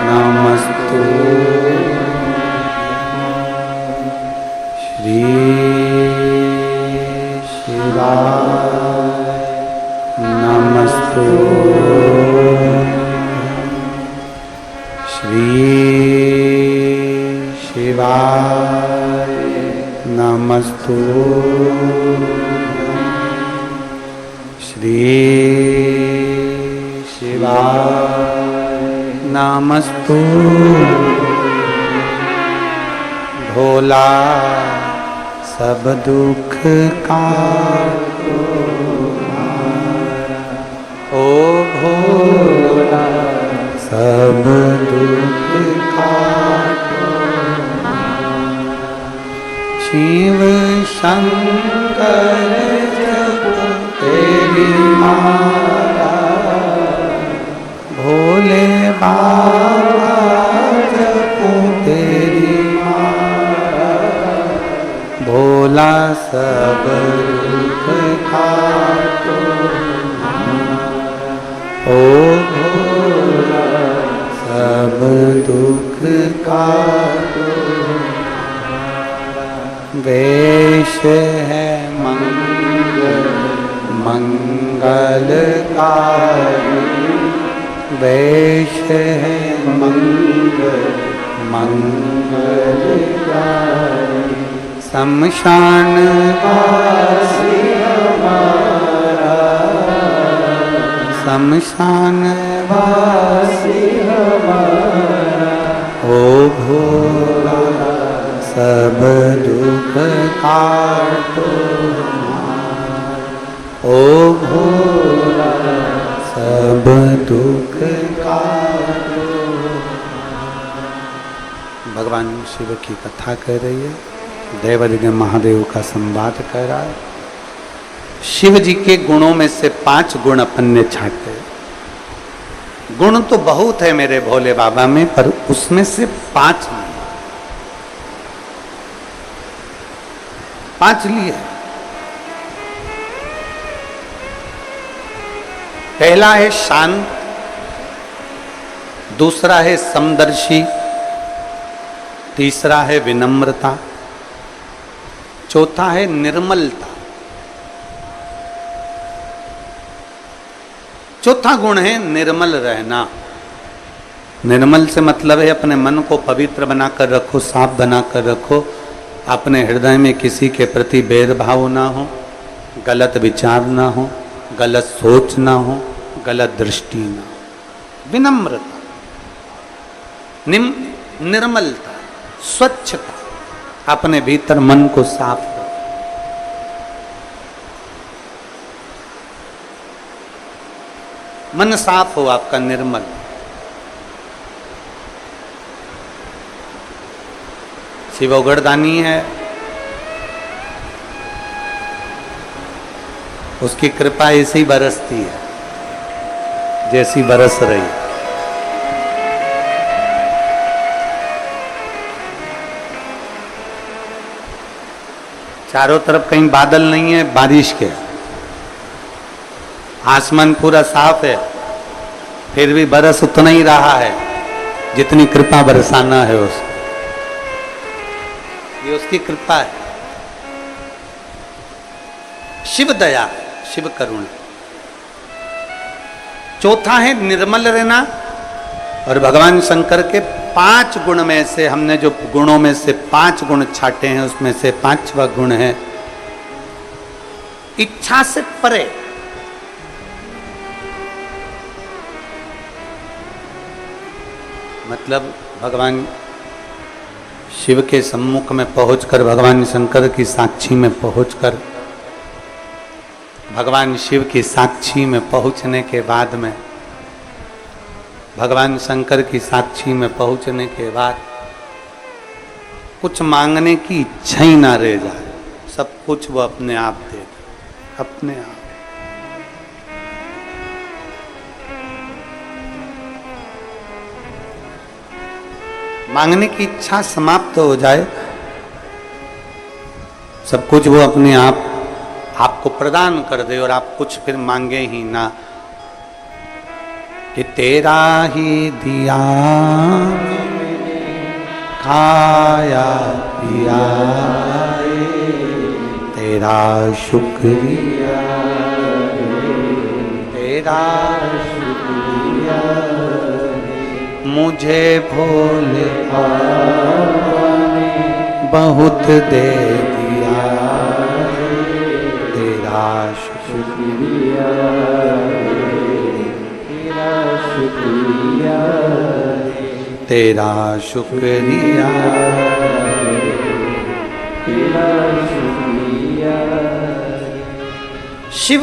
A: नमस्तुभ्यं श्री शिवाय नमस्तुभ्यं श्री शिवाय नमस्तुभ्यं श्री शिवाय नमस्तुभ्यं भोला सब दुख का ओ भोला सब दुख का शिव शंकर जप तेरी माला भोले बाबा जप तेरी माला भोला सब दुख काटो ओ भोला सब दुख काटो वेश है मंगलकारी वेश है मंगलकारी शमशान वासी हमारा शमशान वासी हमारा ओ भोला सब दुख काटो ओ भोला सब दुख काटो। भगवान शिव की कथा कर रही है, देवलिंग महादेव का संवाद कर रहा है। शिव जी के गुणों में से 5 गुण अपन ने छाटे। गुण तो बहुत है मेरे भोले बाबा में, पर उसमें से 5 नहीं, 5 लिए। पहला है शांत, दूसरा है समदर्शी, तीसरा है विनम्रता, चौथा है निर्मलता, चौथा गुण है निर्मल रहना। निर्मल से मतलब है अपने मन को पवित्र बनाकर रखो, साफ बनाकर रखो, अपने हृदय में किसी के प्रति भेदभाव ना हो, गलत विचार ना हो, गलत सोच ना हो, गलत दृष्टि ना हो। विनम्रता, निर्मलता, स्वच्छता, अपने भीतर मन को साफ करो। मन साफ हो आपका, निर्मल। शिव उगड़दानी है, उसकी कृपा ऐसी बरसती है जैसी बरस रही। चारों तरफ कहीं बादल नहीं है बारिश के, आसमान पूरा साफ है, फिर भी बरस उतना ही रहा है जितनी कृपा बरसाना है उसको। ये उसकी कृपा है। शिव दया, शिव करुणा। चौथा है निर्मल रहना। और भगवान शंकर के 5 गुण में से हमने जो गुणों में से 5 गुण छाटे हैं, उसमें से 5वां गुण है इच्छा से परे। मतलब भगवान शिव के सम्मुख में पहुंचकर, भगवान शंकर की साक्षी में पहुंचकर, भगवान शिव की साक्षी में पहुंचने के बाद में भगवान शंकर की साक्षी में पहुंचने के बाद कुछ मांगने की इच्छा ही ना रह जाए, सब कुछ वो अपने आप दे दे, अपने आप। मांगने की इच्छा समाप्त हो जाए, सब कुछ वो अपने आप आपको प्रदान कर दे और आप कुछ फिर मांगे ही ना, कि तेरा ही दिया खाया पिया तेरा शुक्रिया, तेरा शुक्रिया, मुझे भोले बहुत दे दिया, तेरा शुक्रिया, तेरा शुक्रिया, तेरा शुक्रिया, तेरा शुक्रिया। शिव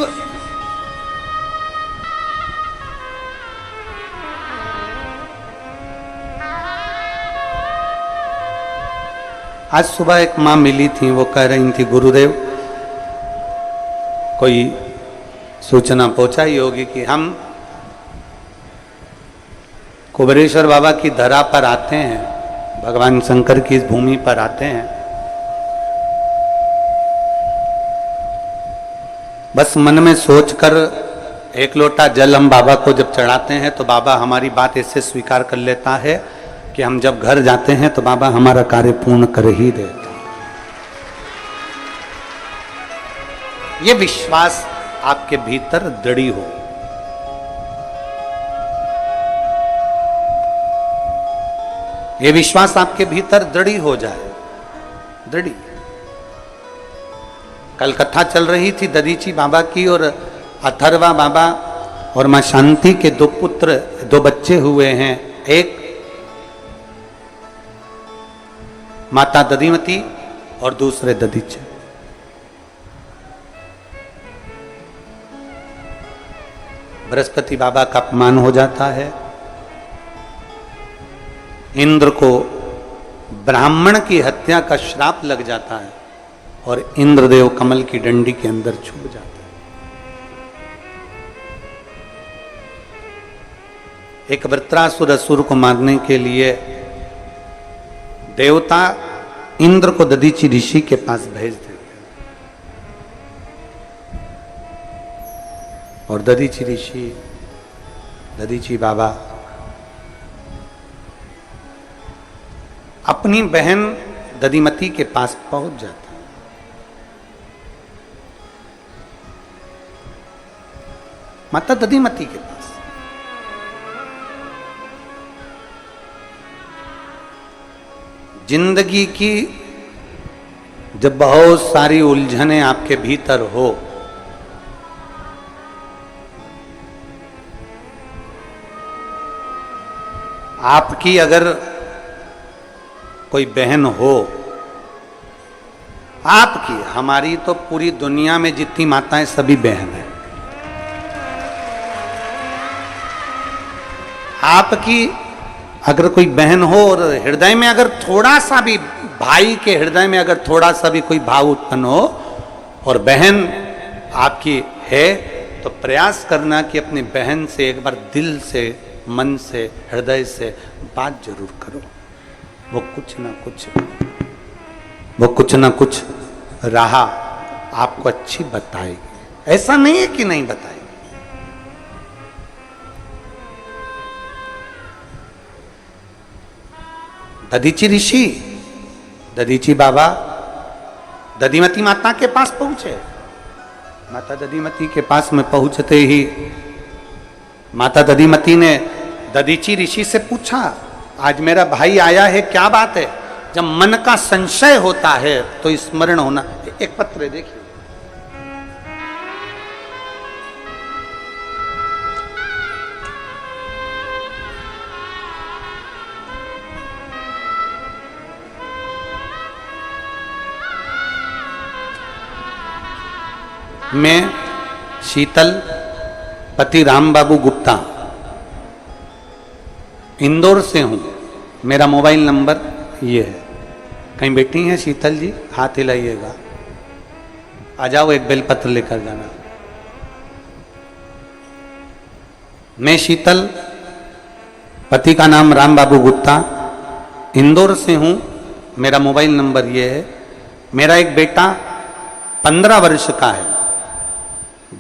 A: आज सुबह एक माँ मिली थी, वो कह रही थी गुरुदेव कोई सूचना पहुंचाई होगी कि हम कुबेरेश्वर बाबा की धरा पर आते हैं, भगवान शंकर की इस भूमि पर आते हैं, बस मन में सोचकर एक लोटा जल हम बाबा को जब चढ़ाते हैं तो बाबा हमारी बात ऐसे स्वीकार कर लेता है कि हम जब घर जाते हैं तो बाबा हमारा कार्य पूर्ण कर ही देते हैं। ये विश्वास आपके भीतर दृढ़ हो, ये विश्वास आपके भीतर दृढ़ हो जाए, दृढ़। कल कथा चल रही थी दधीची बाबा की, और अथर्वा बाबा और मां शांति के दो पुत्र, दो बच्चे हुए हैं, एक माता दधिमती और दूसरे दधीचे। बृहस्पति बाबा का अपमान हो जाता है, इंद्र को ब्राह्मण की हत्या का श्राप लग जाता है और इंद्रदेव कमल की डंडी के अंदर छुप जाता है। एक वृत्रासुर असुर को मारने के लिए देवता इंद्र को दधीची ऋषि के पास भेज देते और दधीची ऋषि, दधीची बाबा अपनी बहन दधिमती के पास पहुंच जाता है। माता दधिमती के पास जिंदगी की जब बहुत सारी उलझनें आपके भीतर हो, आपकी अगर कोई बहन हो, आपकी, हमारी तो पूरी दुनिया में जितनी माताएं सभी बहन हैं, आपकी अगर कोई बहन हो और हृदय में अगर थोड़ा सा भी, भाई के हृदय में अगर थोड़ा सा भी कोई भाव उत्पन्न हो और बहन आपकी है, तो प्रयास करना कि अपनी बहन से एक बार दिल से, मन से, हृदय से बात जरूर करो। वो कुछ ना कुछ राह आपको अच्छी बताएगी। ऐसा नहीं है कि नहीं बताएगी। दधीची ऋषि, दधीची बाबा दधिमती माता के पास पहुंचे। माता दधिमती के पास में पहुंचते ही माता दधिमती ने दधीची ऋषि से पूछा, आज मेरा भाई आया है, क्या बात है? जब मन का संशय होता है तो स्मरण होना। एक पत्र देखिए, मैं शीतल पति राम बाबू गुप्ता इंदौर से हूँ, मेरा मोबाइल नंबर ये है। कहीं बैठी हैं शीतल जी? हाथ हिलाइएगा। आ जाओ, एक बेलपत्र लेकर जाना। मैं शीतल, पति का नाम राम बाबू गुप्ता, इंदौर से हूँ, मेरा मोबाइल नंबर ये है। मेरा एक बेटा 15 वर्ष का है।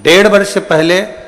A: 1.5 वर्ष पहले